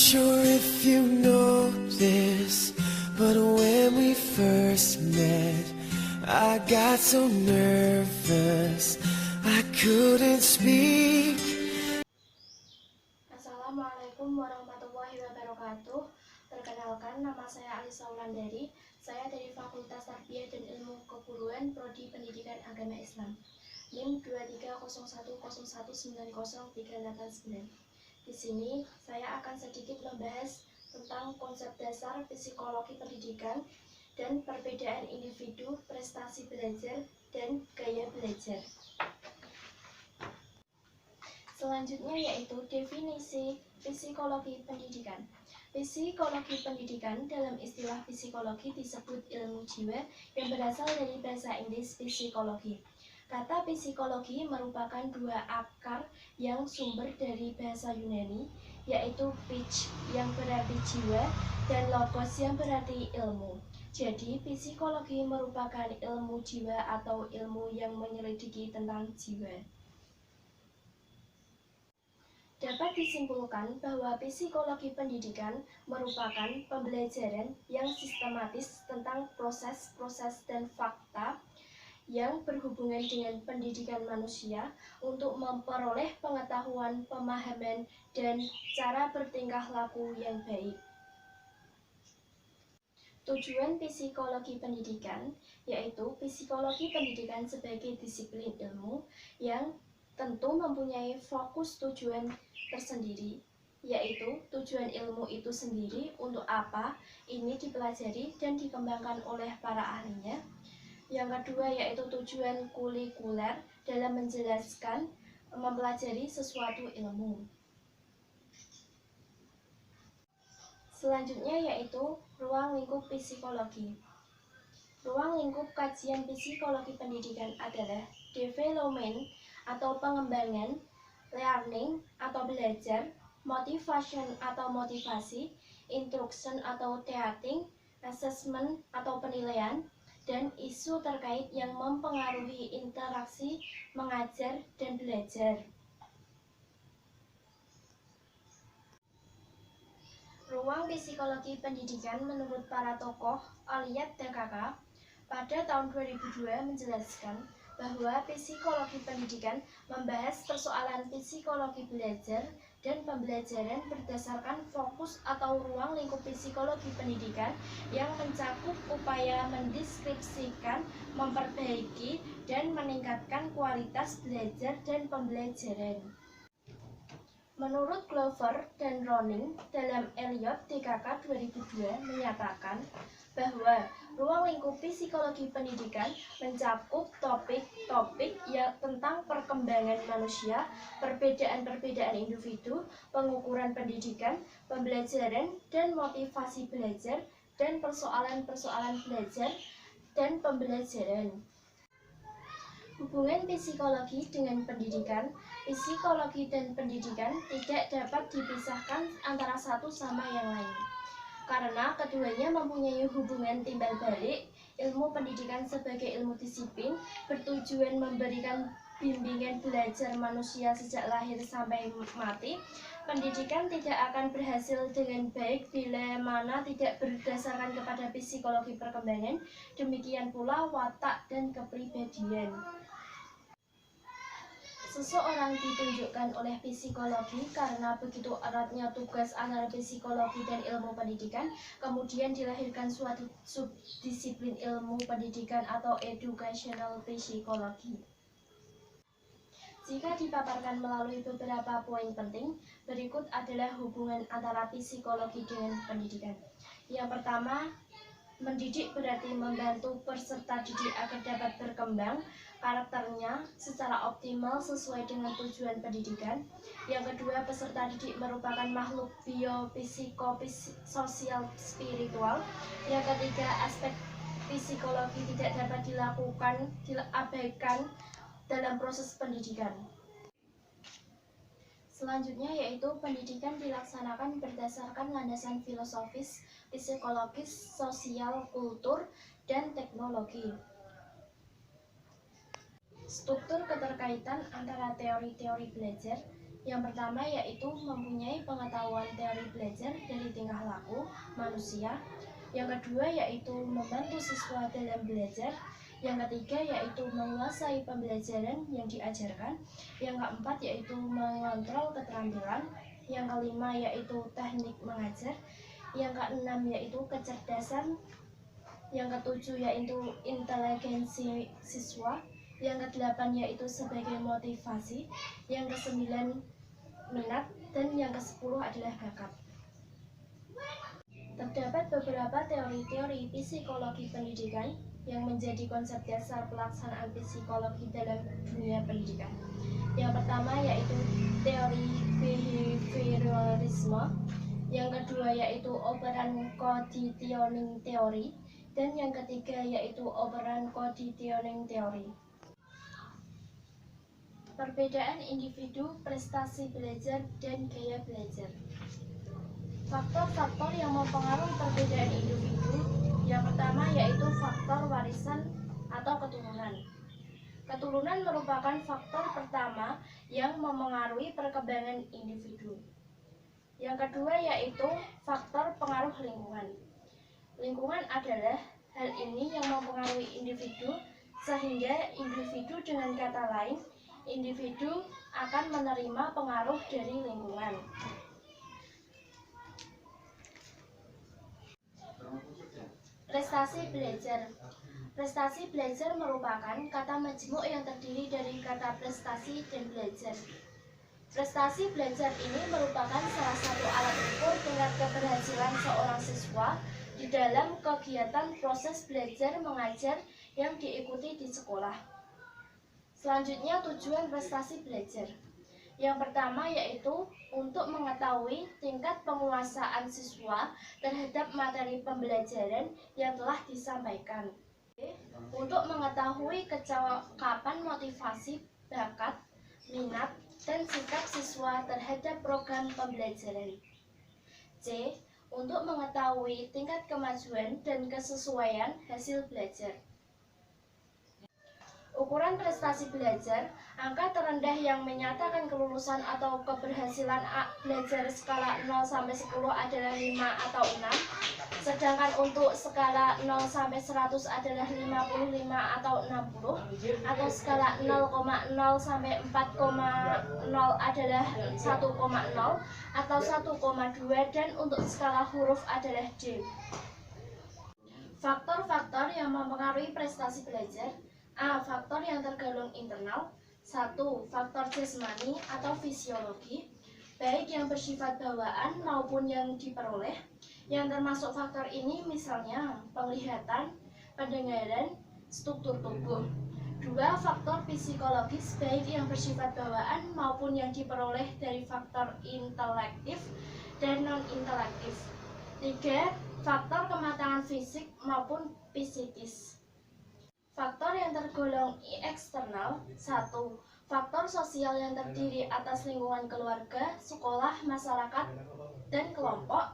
sure if you know this, but when we first met, I got so nervous I couldn't speak. Assalamualaikum warahmatullahi wabarakatuh. Perkenalkan, nama saya Alisa Wulandari. Saya dari Fakultas Tarbiyah dan Ilmu Keguruan Prodi Pendidikan Agama Islam. NIM 23011903889. Di sini saya akan sedikit membahas tentang konsep dasar psikologi pendidikan dan perbedaan individu, prestasi belajar, dan gaya belajar. Selanjutnya yaitu definisi psikologi pendidikan. Psikologi pendidikan dalam istilah psikologi disebut ilmu jiwa yang berasal dari bahasa Inggris psikologi. Kata psikologi merupakan dua akar yang sumber dari bahasa Yunani, yaitu phys yang berarti jiwa dan logos yang berarti ilmu. Jadi psikologi merupakan ilmu jiwa atau ilmu yang menyelidiki tentang jiwa. Dapat disimpulkan bahwa psikologi pendidikan merupakan pembelajaran yang sistematis tentang proses-proses dan fakta yang berhubungan dengan pendidikan manusia untuk memperoleh pengetahuan, pemahaman, dan cara bertingkah laku yang baik. Tujuan psikologi pendidikan yaitu psikologi pendidikan sebagai disiplin ilmu yang tentu mempunyai fokus tujuan tersendiri, yaitu tujuan ilmu itu sendiri untuk apa ini dipelajari dan dikembangkan oleh para ahlinya. Yang kedua yaitu tujuan kulikuler dalam menjelaskan, mempelajari sesuatu ilmu. Selanjutnya yaitu ruang lingkup psikologi. Ruang lingkup kajian psikologi pendidikan adalah development atau pengembangan, learning atau belajar, motivation atau motivasi, instruction atau teaching, assessment atau penilaian, dan isu terkait yang mempengaruhi interaksi mengajar dan belajar. Ruang psikologi pendidikan menurut para tokoh Aliat DKK pada tahun 2002 menjelaskan bahwa psikologi pendidikan membahas persoalan psikologi belajar dan pembelajaran berdasarkan fokus atau ruang lingkup psikologi pendidikan yang mencakup upaya mendeskripsikan, memperbaiki, dan meningkatkan kualitas belajar dan pembelajaran. Menurut Glover dan Roning dalam Eliot DKK 2002 menyatakan bahwa ruang lingkup psikologi pendidikan mencakup topik-topik yang tentang perkembangan manusia, perbedaan-perbedaan individu, pengukuran pendidikan, pembelajaran dan motivasi belajar, dan persoalan-persoalan belajar dan pembelajaran. Hubungan psikologi dengan pendidikan. Psikologi dan pendidikan tidak dapat dipisahkan antara satu sama yang lain, karena keduanya mempunyai hubungan timbal balik. Ilmu pendidikan sebagai ilmu disiplin bertujuan memberikan bimbingan belajar manusia sejak lahir sampai mati. Pendidikan tidak akan berhasil dengan baik bila mana tidak berdasarkan kepada psikologi perkembangan, demikian pula watak dan kepribadian. Seseorang ditunjukkan oleh psikologi karena begitu eratnya tugas antara psikologi dan ilmu pendidikan, kemudian dilahirkan suatu subdisiplin ilmu pendidikan atau educational psychology. Jika dipaparkan melalui beberapa poin penting, berikut adalah hubungan antara psikologi dengan pendidikan. Yang pertama, mendidik berarti membantu peserta didik agar dapat berkembang karakternya secara optimal sesuai dengan tujuan pendidikan. Yang kedua, peserta didik merupakan makhluk biopsikososial spiritual. Yang ketiga, aspek psikologi tidak dapat diabaikan dalam proses pendidikan. Selanjutnya yaitu pendidikan dilaksanakan berdasarkan landasan filosofis, psikologis, sosial, kultur, dan teknologi. Struktur keterkaitan antara teori-teori belajar Yang pertama yaitu mempunyai pengetahuan teori belajar dari tingkah laku manusia. Yang kedua yaitu membantu siswa dalam belajar. Yang ketiga yaitu menguasai pembelajaran yang diajarkan. Yang keempat yaitu mengontrol keterampilan. Yang kelima yaitu teknik mengajar. Yang keenam yaitu kecerdasan. Yang ketujuh yaitu inteligensi siswa. Yang kedelapan yaitu sebagai motivasi. Yang kesembilan minat. Dan yang kesepuluh adalah bakat. Terdapat beberapa teori-teori psikologi pendidikan yang menjadi konsep dasar pelaksanaan psikologi dalam dunia pendidikan. Yang pertama yaitu teori behavioralisme, yang kedua yaitu operant conditioning theory, dan yang ketiga yaitu operant conditioning theory. Perbedaan individu, prestasi belajar, dan gaya belajar. Faktor-faktor yang mempengaruhi perbedaan individu, yang pertama yaitu faktor warisan atau keturunan. Keturunan merupakan faktor pertama yang memengaruhi perkembangan individu. Yang kedua yaitu faktor pengaruh lingkungan. Lingkungan adalah hal ini yang mempengaruhi individu, sehingga individu, dengan kata lain, individu akan menerima pengaruh dari lingkungan. Prestasi belajar. Prestasi belajar merupakan kata majmuk yang terdiri dari kata prestasi dan belajar. Prestasi belajar ini merupakan salah satu alat ukur tingkat keberhasilan seorang siswa di dalam kegiatan proses belajar mengajar yang diikuti di sekolah. Selanjutnya, tujuan prestasi belajar. Yang pertama yaitu untuk mengetahui tingkat penguasaan siswa terhadap materi pembelajaran yang telah disampaikan. Untuk mengetahui kecakapan motivasi, bakat, minat, dan sikap siswa terhadap program pembelajaran. C. Untuk mengetahui tingkat kemajuan dan kesesuaian hasil belajar. Ukuran prestasi belajar, angka terendah yang menyatakan kelulusan atau keberhasilan belajar skala 0-10 adalah 5 atau 6, sedangkan untuk skala 0-100 adalah 55 atau 60, atau skala 0,0-4,0 adalah 1,0 atau 1,2, dan untuk skala huruf adalah D. Faktor-faktor yang mempengaruhi prestasi belajar. A. Faktor yang tergolong internal. 1. Faktor jasmani atau fisiologi, baik yang bersifat bawaan maupun yang diperoleh. Yang termasuk faktor ini misalnya penglihatan, pendengaran, struktur tubuh. 2. Faktor psikologis, baik yang bersifat bawaan maupun yang diperoleh dari faktor intelektif dan non-intelektif. 3. Faktor kematangan fisik maupun psikis. Faktor yang tergolong eksternal. 1. Faktor sosial yang terdiri atas lingkungan keluarga, sekolah, masyarakat, dan kelompok.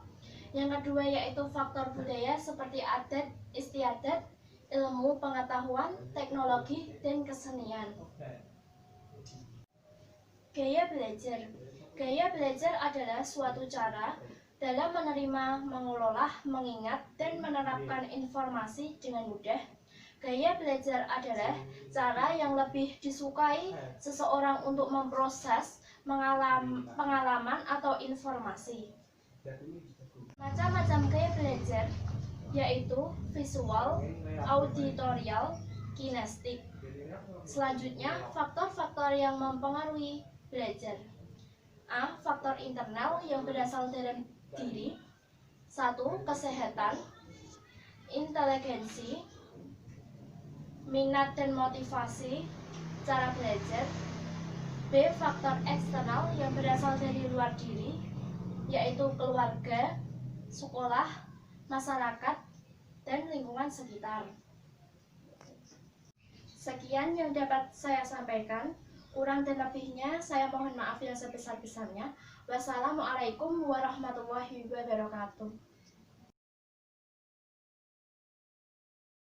Yang kedua yaitu faktor budaya seperti adat, istiadat, ilmu pengetahuan, teknologi, dan kesenian. Gaya belajar. Gaya belajar adalah suatu cara dalam menerima, mengelola, mengingat, dan menerapkan informasi dengan mudah. Gaya belajar adalah cara yang lebih disukai seseorang untuk memproses pengalaman atau informasi. Macam-macam gaya belajar yaitu visual, auditorial, kinestik. Selanjutnya, faktor-faktor yang mempengaruhi belajar. A. Faktor internal yang berasal dari diri. 1. Kesehatan, inteligensi, minat dan motivasi, cara belajar. B. Faktor eksternal yang berasal dari luar diri, yaitu keluarga, sekolah, masyarakat, dan lingkungan sekitar. Sekian yang dapat saya sampaikan. Kurang dan lebihnya saya mohon maaf yang sebesar-besarnya. Wassalamualaikum warahmatullahi wabarakatuh.